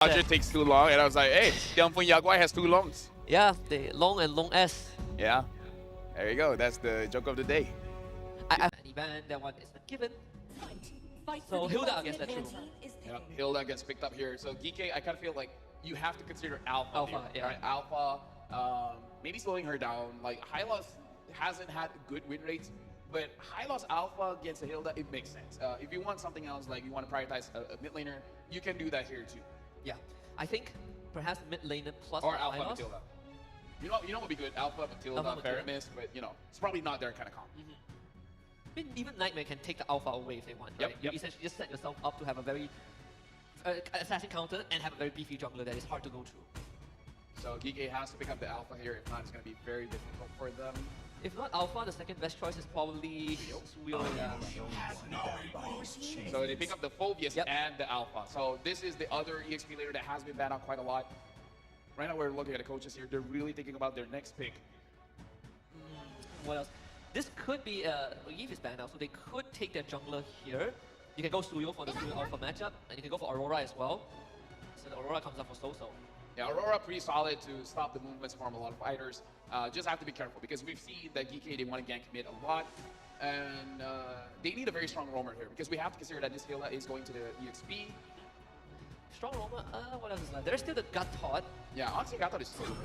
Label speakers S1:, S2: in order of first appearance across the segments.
S1: Roger takes too long, and I was like, hey, Tianfeng Yaguai has too longs.
S2: Yeah, the long and long S.
S1: Yeah, there you go. That's the joke of the day.
S2: An event that one is a given. So Hilda, I guess that's true.
S1: Yeah, Hilda gets picked up here. So Geekay, I kind of feel like you have to consider Alpha.
S2: Alpha,
S1: here,
S2: yeah.
S1: right? Alpha, maybe slowing her down. Like Hylos hasn't had good win rates, but Hylos Alpha against a Hilda, it makes sense. If you want something else, like you want to prioritize a mid laner, you can do that here too.
S2: Yeah, I think perhaps mid laner plus
S1: Or Alpha
S2: Hylos.
S1: Matilda. You know what would be good? Alpha Matilda,
S2: Alpha Matilda.
S1: Faramis, but you know, it's probably not their kind of comp.
S2: I mean, even Nightmare can take the Alpha away if they want, right?
S1: Yep.
S2: You essentially just set yourself up to have a very assassin counter and have a very beefy jungler that is hard to go through.
S1: So Geekay has to pick up the Alpha here. If not, it's going to be very difficult for them.
S2: If not Alpha, the second best choice is probably Suyo.
S1: So they pick up the Phobius
S2: Yep.
S1: and the Alpha. So this is the other EXP laner that has been banned out quite a lot. Right now we're looking at the coaches here. They're really thinking about their next pick.
S2: What else? This could be Eve is banned now, so they could take their jungler here. You can go Suyo for the Suyo Alpha matchup, and you can go for Aurora as well. So the Aurora comes up for So-So.
S1: Yeah, Aurora pretty solid to stop the movements from a lot of fighters. Just have to be careful because we've seen that Geekay, they want to gank mid a lot. And they need a very strong roamer here because we have to consider that this Hilda is going to the EXP.
S2: Strong roamer, what else is left? There's still the Gut Thought.
S1: Yeah, honestly, I thought it's so good.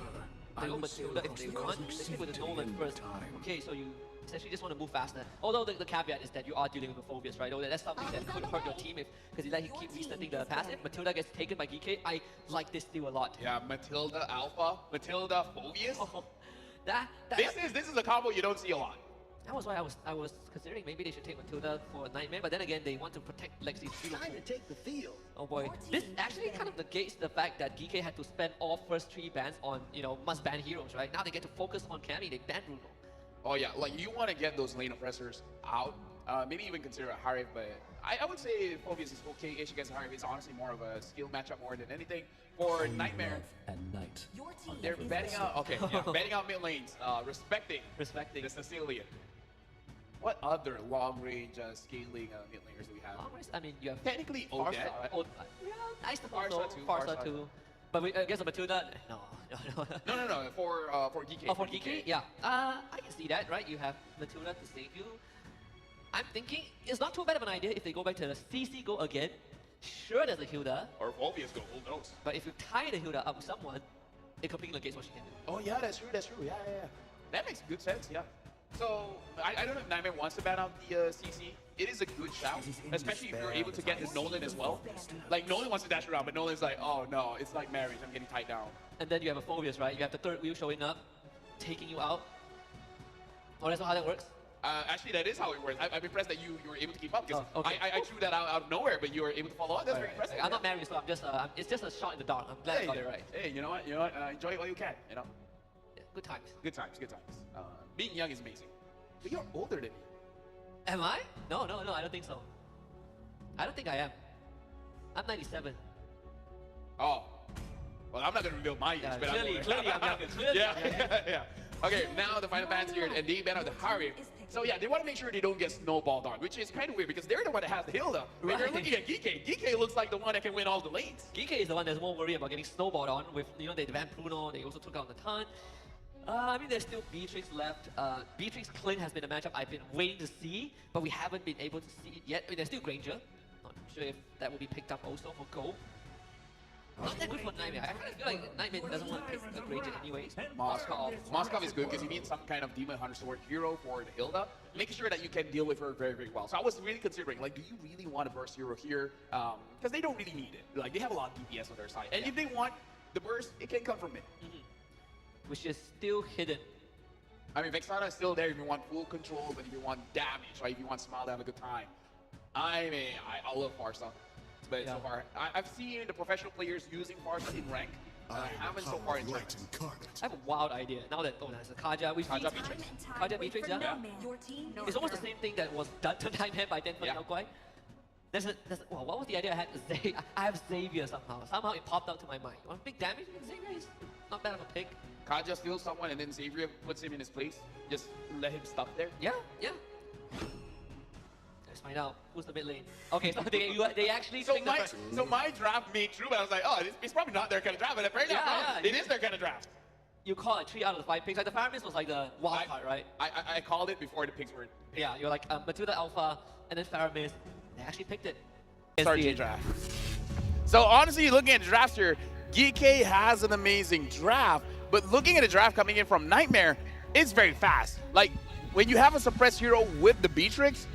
S2: They go Matilda if they want. They stick with the Nolan first. Okay, so you essentially just want to move faster. Although the caveat is that you are dealing with a Phobius, right? That's something that could hurt your team because you let him keep resetting the passive. Matilda gets taken by Geekay. I like this deal a lot.
S1: Yeah, Matilda Alpha, Matilda Phobius.
S2: Oh,
S1: This is a combo you don't see a lot.
S2: That was why I was considering maybe they should take Matilda for Nightmare, but then again they want to protect Lexi's field.
S3: Time to take the field.
S2: Oh boy, this actually kind of negates the fact that Geekay had to spend all first 3 bans on, you know, must ban heroes, right? Now they get to focus on Cammy, they ban Bruno.
S1: Oh yeah, like you want to get those lane oppressors out. Maybe even consider a Harif, but I would say Phobius is okay-ish against Harif. It's honestly more of a skill matchup more than anything. For Nightmare,
S3: At night.
S1: they're betting out. Okay, yeah, betting out mid lanes, respecting the Sicilian. What other long-range scaling mid laners do we have?
S2: I mean, you have
S1: Technically,
S2: Farsa,
S1: Odette, right?
S2: yeah, nice to
S1: Farsa
S2: also,
S1: too,
S2: Farsa
S1: Farsa.
S2: too. But against the Matilda, no.
S1: No. For Geekay.
S2: Oh, for Geekay? Yeah. I can see that, right? You have Matilda to save you. I'm thinking it's not too bad of an idea if they go back to the CC go again. Sure, there's a Hilda,
S1: Or Phobius go, who knows?
S2: but if you tie the Hilda up with someone, it completely negates what she can do.
S1: Oh yeah, that's true. Yeah. That makes good sense. Yeah. So I don't know if Nightmare wants to ban out the CC. It is a good shout, especially if you're able to get the Nolan as well. Like Nolan wants to dash around, but Nolan's like, oh no, it's like marriage. I'm getting tied down.
S2: And then you have a Phobius, right? You have the third wheel showing up, taking you out. Oh, that's not how that works?
S1: Actually, that is how it works. I'm impressed that you were able to keep up because
S2: Oh, okay.
S1: I threw that out of nowhere, but you were able to follow up. That's very impressive.
S2: I'm not married, so I'm just, it's just a shot in the dark. I'm glad I got it right.
S1: Hey, you know what? Enjoy it while you can. You know.
S2: Yeah, good times.
S1: Good times. Being young is amazing. But you're older than me.
S2: Am I? No, I don't think so. I don't think I am. I'm 97.
S1: Oh. Well, I'm not going to reveal my age,
S2: Yeah,
S1: but
S2: clearly I'm younger.
S1: Yeah. Okay, now the final fans here, and they ban out the Harry. So yeah, they want to make sure they don't get snowballed on, which is kind of weird because they're the one that has the Hilda. When you're
S2: Right.
S1: looking at Geekay, Geekay looks like the one that can win all the lanes.
S2: Geekay is the one that's more worried about getting snowballed on with, you know, they banned Bruno, they also took out the ton. I mean, there's still Beatrix left. Beatrix Clint has been a matchup I've been waiting to see, but we haven't been able to see it yet. I mean, there's still Granger. Not sure if that will be picked up also for Go. Not that good for Nightmare. I kind of feel like Nightmare doesn't want to pick the Granger anyways.
S1: Moskov is good because you need some kind of Demon Hunter Sword hero for the Hilda, making sure that you can deal with her very, very well. So I was really considering, like, do you really want a burst hero here? Because they don't really need it. Like, they have a lot of DPS on their side. And if they want the burst, it can come from mid.
S2: Which is still hidden.
S1: I mean, Vexana is still there if you want full control, but if you want damage, right? If you want Smile to have a good time. I mean, I love Farsa. But so far, I've seen the professional players using Farsa in rank. I haven't so far in tournaments.
S2: I have a wild idea. Now that there's a Kaja, we've seen
S1: Kaja Beatrix.
S2: Kaja Beatrix, yeah. It's almost the same thing that was done to Nightmare by Denver Yaguai. Well, what was the idea I had? I have Xavier somehow. Somehow it popped out to my mind. One big damage? Xavier is not bad of a pick.
S1: Kaja steals someone and then Xavier puts him in his place. Just let him stop there.
S2: Yeah. find out who's the mid lane. Okay, so they actually
S1: So
S2: picked the first.
S1: my draft made true, but I was like, oh, it's probably not their kind of draft, but apparently it is their kind of draft.
S2: You call it 3 out of the 5 picks. Like the Faramis was like the wild card, right?
S1: I called it before the picks were picked.
S2: Yeah, you're like Matilda Alpha and then Faramis. They actually picked it.
S1: Start the draft. So honestly, looking at the draft here, Geekay has an amazing draft, but looking at the draft coming in from Nightmare, it's very fast. Like when you have a suppressed hero with the Beatrix,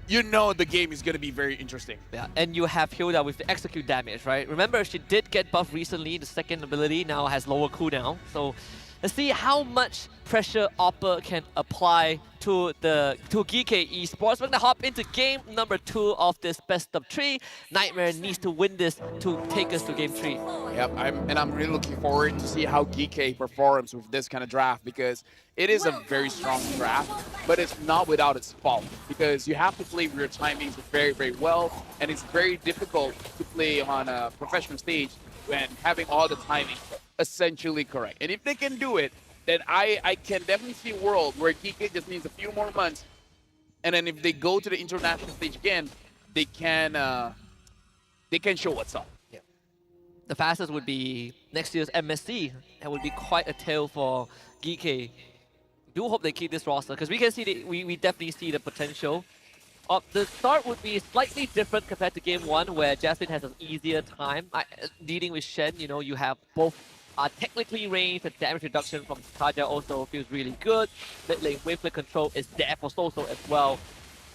S1: you know the game is going to be very interesting.
S2: Yeah, and you have Hilda with the execute damage, right? Remember, she did get buffed recently. The second ability now has lower cooldown. So let's see how much pressure Oppa can apply to Geekay Esports. We're going to hop into game number 2 of this best of 3. Nightmare needs to win this to take us to game 3.
S1: Yep, I'm really looking forward to see how Geekay performs with this kind of draft, because it is a very strong draft, but it's not without its fault, because you have to play your timings very, very well, and it's very difficult to play on a professional stage when having all the timing essentially correct. And if they can do it, then I can definitely see a world where Geekay just needs a few more months, and then if they go to the international stage again, they can show what's up.
S2: Yeah. The fastest would be next year's MSC. That would be quite a tale for Geekay. Do hope they keep this roster, because we can see we definitely see the potential. The start would be slightly different compared to game 1, where Jasmine has an easier time dealing with Shen. You know, you have both technically ranged, and damage reduction from Kaja also feels really good. Mid lane wavelet control is there for Soso as well.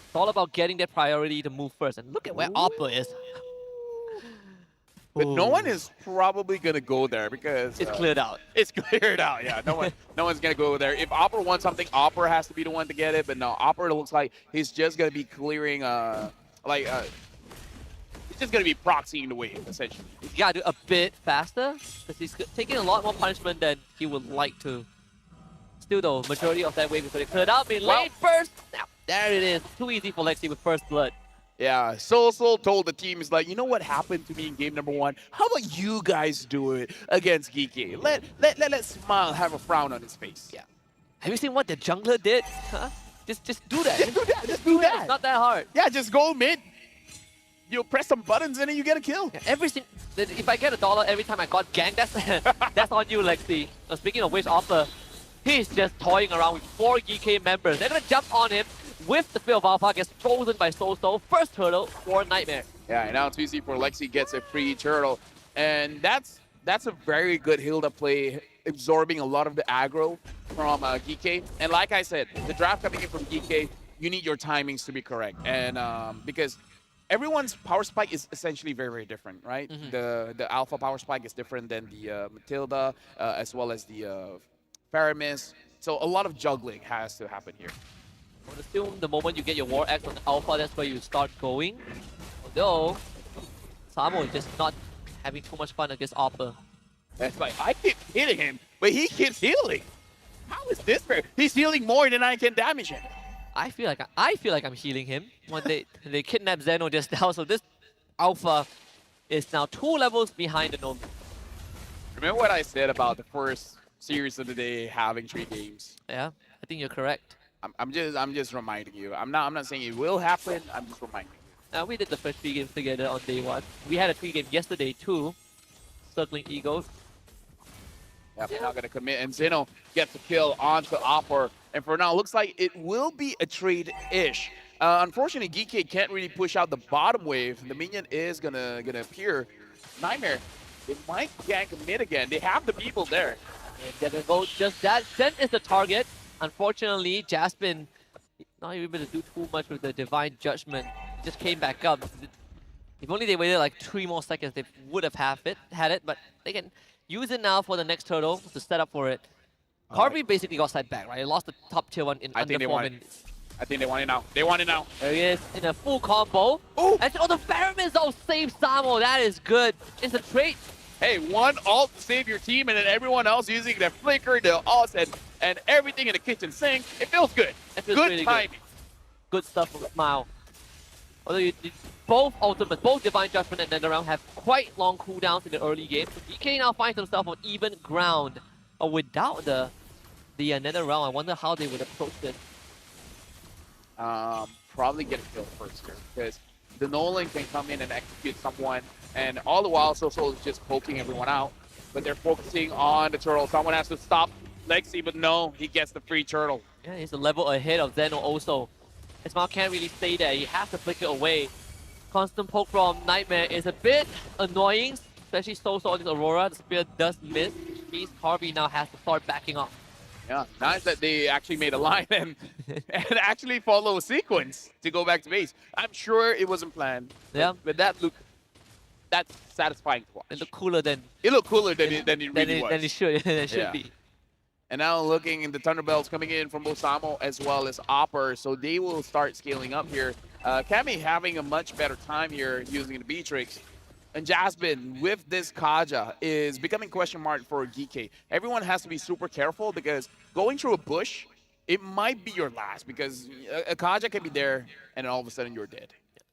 S2: It's all about getting that priority to move first. And look at where Oppa is.
S1: But no one is probably gonna go there because
S2: it's cleared out.
S1: It's cleared out. Yeah, no one's gonna go there. If Opera wants something, Opera has to be the one to get it. But no, Opera looks like he's just gonna be clearing he's just gonna be proxying the wave essentially.
S2: He's gotta do a bit faster because he's taking a lot more punishment than he would like to. Still though, majority of that wave is already cleared out. Being late first. Now there it is. Too easy for Lexi with first blood.
S1: Yeah, Soul told the team, is like, you know what happened to me in game number 1? How about you guys do it against Geekay? Let Smile have a frown on his face.
S2: Yeah. Have you seen what the jungler did? Huh? Just do that.
S1: Just do that.
S2: It's not that hard.
S1: Yeah, just go mid. You press some buttons and then you get a kill.
S2: Yeah, if I get $1 every time I got ganked, that's on you, Lexi. Speaking of which, Oppa, he's just toying around with 4 Geekay members. They're gonna jump on him. With the Field of Alpha, gets frozen by Soso. First turtle for Nightmare.
S1: Yeah, and now 2C for Lexi gets a free turtle. And that's a very good Hilda play, absorbing a lot of the aggro from Geekay. And like I said, the draft coming in from Geekay, you need your timings to be correct. And because everyone's power spike is essentially very, very different, right?
S2: Mm-hmm.
S1: The Alpha power spike is different than the Matilda, as well as the Faramis. So a lot of juggling has to happen here.
S2: I would assume the moment you get your War Axe on Alpha, that's where you start going. Although, Samo is just not having too much fun against Oppa.
S1: That's like, I keep hitting him, but he keeps healing. How is this fair? He's healing more than I can damage him.
S2: I feel like I'm healing him when they kidnapped Zeno just now. So this Alpha is now 2 levels behind the Gnome.
S1: Remember what I said about the first series of the day having 3 games?
S2: Yeah, I think you're correct.
S1: I'm just reminding you. I'm not saying it will happen. I'm just reminding you.
S2: Now we did the first 3 games together on day 1. We had a 3 game yesterday too. Circling Eagles.
S1: Yep, yeah. Not gonna commit, and Zeno gets a kill onto Opper. And for now, looks like it will be a trade-ish. Unfortunately, Geekay can't really push out the bottom wave. The minion is gonna appear. Nightmare, they might gank mid again. They have the people there.
S2: And they're gonna go just that. Shen is the target. Unfortunately, Jasmine not able to do too much with the Divine Judgment. Just came back up. If only they waited like 3 more seconds, they would have had it. But they can use it now for the next turtle to set up for it. Harvey basically got side back, right? He lost the top tier 1 in under 4 minutes.
S1: I think they want it now. They want it now.
S2: There he is in a full combo.
S1: Ooh.
S2: And the Faramis saves Samo. That is good. It's a trade.
S1: Hey, one ult to save your team, and then everyone else using the flicker, the ults, and everything in the kitchen sink. It feels good.
S2: It feels
S1: good
S2: really
S1: timing.
S2: Good stuff from Smile. Although both ultimates, both Divine Judgment and Netherrealm have quite long cooldowns in the early game. So DK now finds himself on even ground. Without the Netherrealm, I wonder how they would approach this.
S1: probably get a kill first here because the Nolan can come in and execute someone, and all the while Soul is just poking everyone out. But they're focusing on the turtle. Someone has to stop Lexi, but no, he gets the free turtle.
S2: Yeah, he's a level ahead of Zeno also. Ismail can't really stay there. He has to flick it away. Constant poke from Nightmare is a bit annoying, especially so on this Aurora. The spear does miss, which means Harvey now has to start backing off.
S1: Yeah, nice that they actually made a line and actually follow a sequence to go back to base. I'm sure it wasn't planned.
S2: Yeah.
S1: But that's satisfying to watch.
S2: It looked cooler than
S1: It looked cooler than it really was.
S2: Than it should,
S1: Yeah.
S2: be.
S1: And now looking in the Thunderbells coming in from both Samo as well as Opper, so they will start scaling up here. Cammy having a much better time here using the Beatrix. And Jasmine, with this Kaja, is becoming question mark for Geekay. Everyone has to be super careful because going through a bush, it might be your last because a Kaja can be there and then all of a sudden you're dead.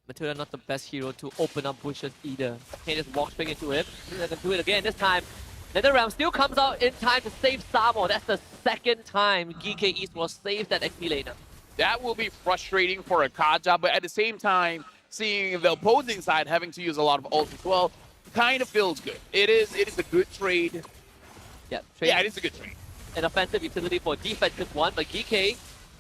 S2: Matilda not the best hero to open up bushes either. Can't just walk straight into it. They're gonna do it again. This time, NetherRealm still comes out in time to save Samo. That's the second time Geekay Esports saves that XP laner.
S1: That will be frustrating for a Kaja, but at the same time, seeing the opposing side having to use a lot of ults as well, kind of feels good. It is a good trade.
S2: Yeah,
S1: it is a good trade.
S2: An offensive utility for defensive one, but Geekay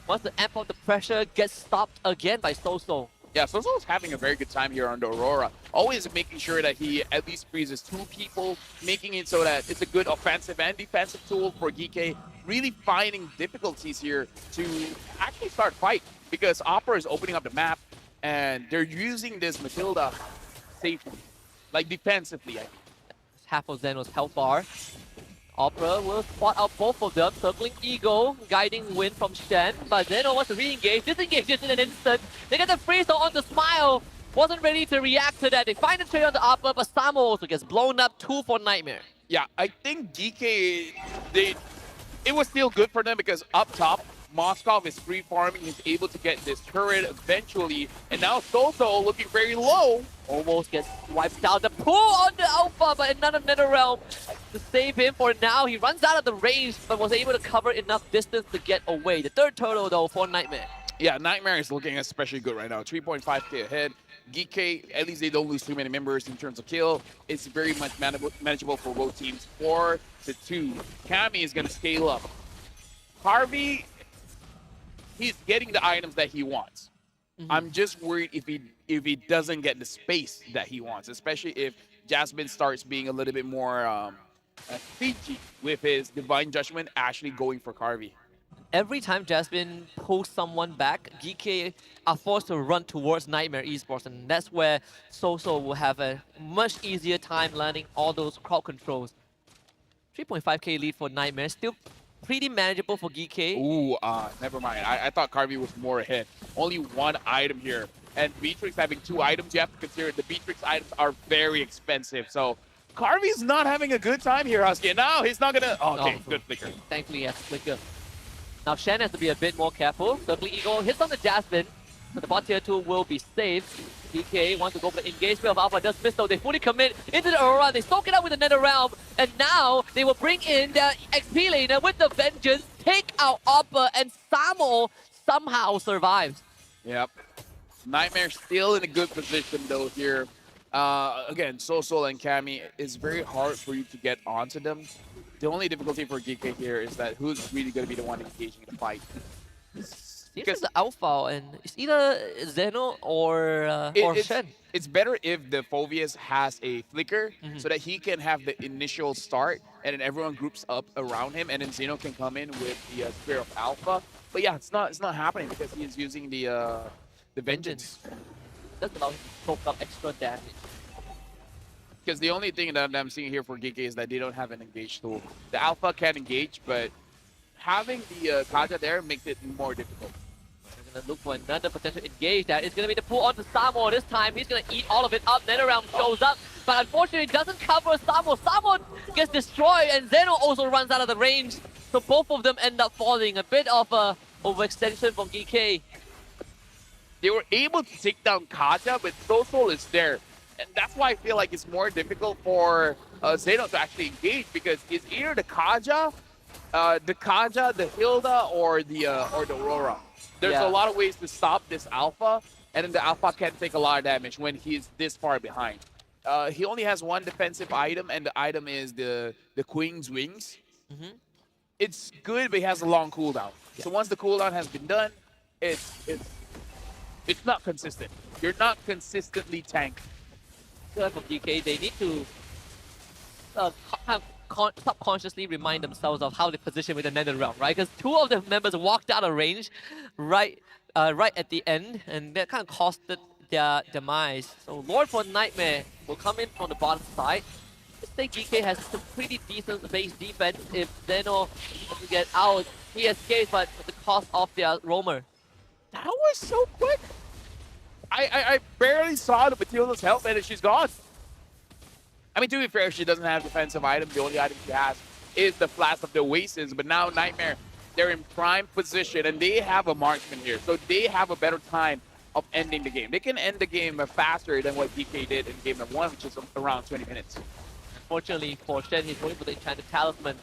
S2: wants to amp up the pressure, gets stopped again by Soso.
S1: Yeah, Soso is having a very good time here on the Aurora. Always making sure that he at least freezes 2 people, making it so that it's a good offensive and defensive tool for Geekay. Really finding difficulties here to actually start fight because Opera is opening up the map and they're using this Matilda safely, like defensively, I think.
S2: Half of Zeno's health bar. Opera will spot out both of them, circling Eagle, guiding Win from Shen, but Zeno wants to re-engage, disengage just in an instant. They get the freeze on the Smile, wasn't ready to react to that. They find the trade on the Opera, but Samo also gets blown up, 2 for Nightmare.
S1: Yeah, I think Geekay, it was still good for them because up top, Moskov is free farming, he's able to get this turret eventually, and now Soso looking very low.
S2: Almost gets wiped out. The pull on the Alpha, but another NetherRealm to save him for now. He runs out of the range, but was able to cover enough distance to get away. The third turtle, though, for Nightmare.
S1: Yeah, Nightmare is looking especially good right now. 3.5k ahead. Geekay, at least they don't lose too many members in terms of kill. It's very much manageable for both teams. 4-2. Cammy is going to scale up. Harvey, he's getting the items that he wants. I'm just worried if he doesn't get the space that he wants, especially if Jasmine starts being a little bit more Fiji with his Divine Judgment actually going for Harvey.
S2: Every time Jasmine pulls someone back, Geekay are forced to run towards Nightmare Esports, and that's where Soso will have a much easier time learning all those crowd controls. 3.5k lead for Nightmare, still pretty manageable for Geekay.
S1: Ooh, never mind. I thought Carvey was more ahead. Only 1 item here. And Beatrix having 2 items, you have to consider the Beatrix items are very expensive. So Carvey's not having a good time here, Husky. And now he's not gonna... Oh, okay, good flicker.
S2: Thankfully, he has to flicker. Now Shen has to be a bit more careful. Circling Eagle hits on the Jasmine. So the bot tier 2 will be saved. DK wants to go for the engagement of Alpha, does miss though. They fully commit into the Aurora. They soak it up with the NetherRealm. And now they will bring in the XP laner with the Vengeance, take out Alpha, and Samo somehow survives.
S1: Yep. Nightmare still in a good position though here. Again, Soso and Cammy, it's very hard for you to get onto them. The only difficulty for Geekay here is that who's really going to be the one engaging the fight.
S2: Because the Alpha, and it's either Zeno or Shen.
S1: It's better if the Phoveus has a flicker so that he can have the initial start and then everyone groups up around him and then Zeno can come in with the Spear of Alpha. But yeah, it's not happening because he is using the Vengeance.
S2: That's allow him to soak up extra damage.
S1: Because the only thing that I'm seeing here for Geekay is that they don't have an engage tool. The Alpha can engage, but having the Kaja there makes it more difficult.
S2: We're gonna look for another potential engage. That is gonna be the pull on to Samo. This time he's gonna eat all of it up. NetherRealm shows up, but unfortunately doesn't cover Samo. Samo gets destroyed, and Zeno also runs out of the range. So both of them end up falling. A bit of a overextension from Geekay.
S1: They were able to take down Kaja, but Soso is there. And that's why I feel like it's more difficult for Zeno to actually engage because it's either the Kaja, the Hilda, or the Aurora. There's
S2: Yeah.
S1: a lot of ways to stop this alpha, and then the alpha can take a lot of damage when he's this far behind. He only has one defensive item, and the item is the Queen's Wings.
S2: Mhm.
S1: It's good, but it has a long cooldown. So once the cooldown has been done, it's not consistent. You're not consistently tanked.
S2: I feel like for DK, they need to kind of subconsciously remind themselves of how they position with the Nether Realm, right? Because two of the members walked out of range right at the end, and that kind of costed their demise. So Lord for Nightmare will come in from the bottom side. I think GK has some pretty decent base defense. If Zeno doesn't get out, he escapes, but at the cost of their roamer.
S1: That was so quick. I barely saw the Matilda's health, and she's gone. I mean, to be fair, she doesn't have defensive items. The only item she has is the Flash of the Oasis. But now Nightmare, they're in prime position, and they have a marksman here. So they have a better time of ending the game. They can end the game faster than what DK did in game number 1, which is around 20 minutes.
S2: Fortunately for Shen, he's going for the Enchanted Talisman,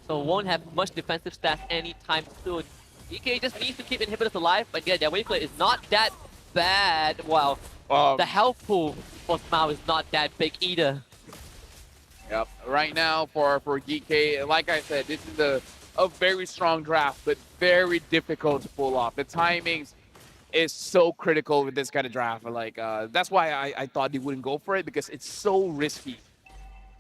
S2: so won't have much defensive stats anytime soon. DK just needs to keep inhibitors alive, but yeah, their wave clear is not that bad. Well, the health pool for Smile is not that big either.
S1: Yep. Right now for Geekay, like I said, this is a very strong draft, but very difficult to pull off. The timings is so critical with this kind of draft. Like that's why I thought they wouldn't go for it, because it's so risky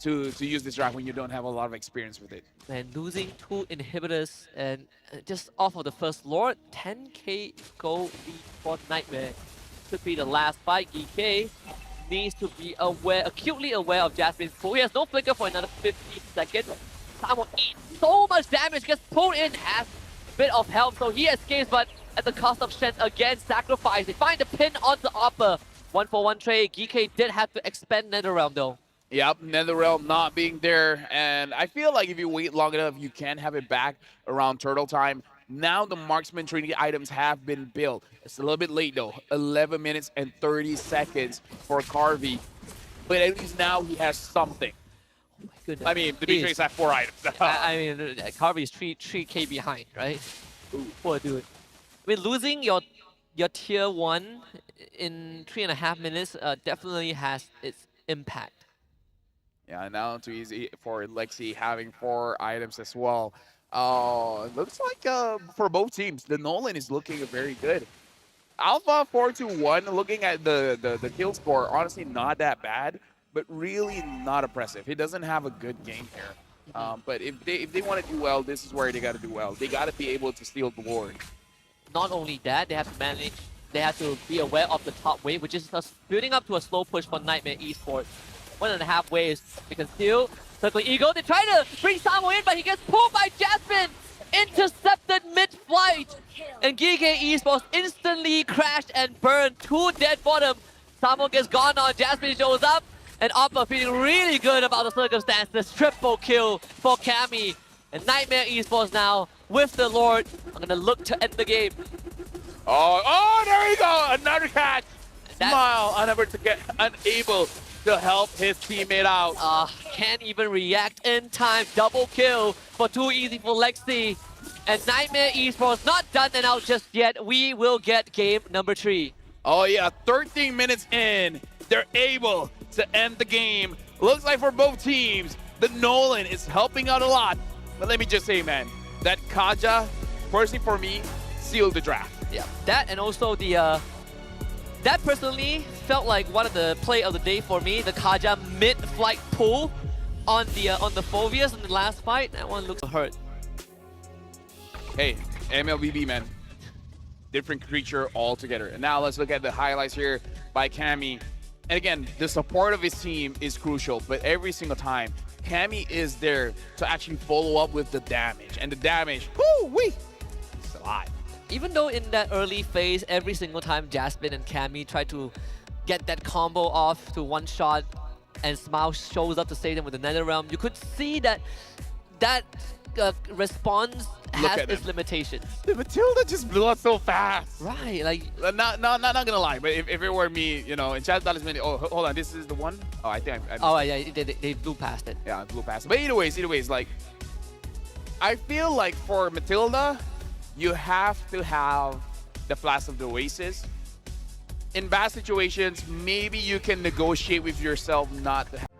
S1: to use this draft when you don't have a lot of experience with it.
S2: And losing 2 inhibitors and just off of the first Lord, 10k gold lead for Nightmare. Could be the last fight. Geekay needs to be acutely aware of Jasmine's pull. He has no flicker for another 50 seconds. Simon eats so much damage, gets pulled in, has a bit of health, so he escapes, but at the cost of Shen again, sacrifice. They find the pin onto Oppa. 1-for-1 trade. Geekay did have to expend Netherrealm though.
S1: Yep, Netherrealm not being there, and I feel like if you wait long enough, you can have it back around turtle time. Now the marksman trinity items have been built. It's a little bit late though, 11 minutes and 30 seconds for Carvey, but at least now he has something.
S2: Oh my goodness.
S1: I mean, the B-Trace have 4 items.
S2: I mean, Carvey is 3k behind, right? Ooh, poor dude. I mean, losing your tier 1 in 3.5 minutes definitely has its impact.
S1: Yeah, now too easy for Lexi having 4 items as well. Looks like for both teams, the Nolan is looking very good. Alpha 4-1, looking at the kill score, honestly not that bad, but really not impressive. He doesn't have a good game here. But if they want to do well, this is where they got to do well. They got to be able to steal the board.
S2: Not only that, they have to manage. They have to be aware of the top wave, which is building up to a slow push for Nightmare Esports. 1.5 waves. They can steal. Circling Eagle. They try to bring Samo in, but he gets pulled by Jasmine. Intercepted mid-flight. And Geekay Esports instantly crashed and burned. 2 dead bottom. Samo gets gone on. Jasmine shows up. And Oppa feeling really good about the circumstances. Triple kill for Cammy. And Nightmare Esports now with the Lord. I'm going to look to end the game.
S1: Oh, there you go. Another catch. Smile, unable to help his teammate out.
S2: Can't even react in time. Double kill for too easy for Lexi. And Nightmare Esports not done and out just yet. We will get game number 3.
S1: Oh yeah, 13 minutes in, they're able to end the game. Looks like for both teams, the Nolan is helping out a lot. But let me just say, man, that Kaja, personally for me, sealed the draft.
S2: Yeah, that and also the that personally felt like one of the play of the day for me. The Kaja mid-flight pull on the Phobias in the last fight. That one looks hurt.
S1: Hey, MLBB, man. Different creature altogether. And now let's look at the highlights here by Cammy. And again, the support of his team is crucial, but every single time, Cammy is there to actually follow up with the damage. And the damage, whoo-wee, it's alive.
S2: Even though in that early phase, every single time Jasmine and Cammy try to get that combo off to one shot and Smile shows up to save them with the Netherrealm, you could see that response has its limitations.
S1: The Matilda just blew up so fast.
S2: Right, like...
S1: Not gonna lie, but if it were me, you know, Enchanted Talisman, oh, hold on, this is the one? Oh, I think I
S2: oh, yeah, they blew past it.
S1: Yeah, blew past it. But either ways, like, I feel like for Matilda, you have to have the Flask of the Oasis. In bad situations, maybe you can negotiate with yourself not to have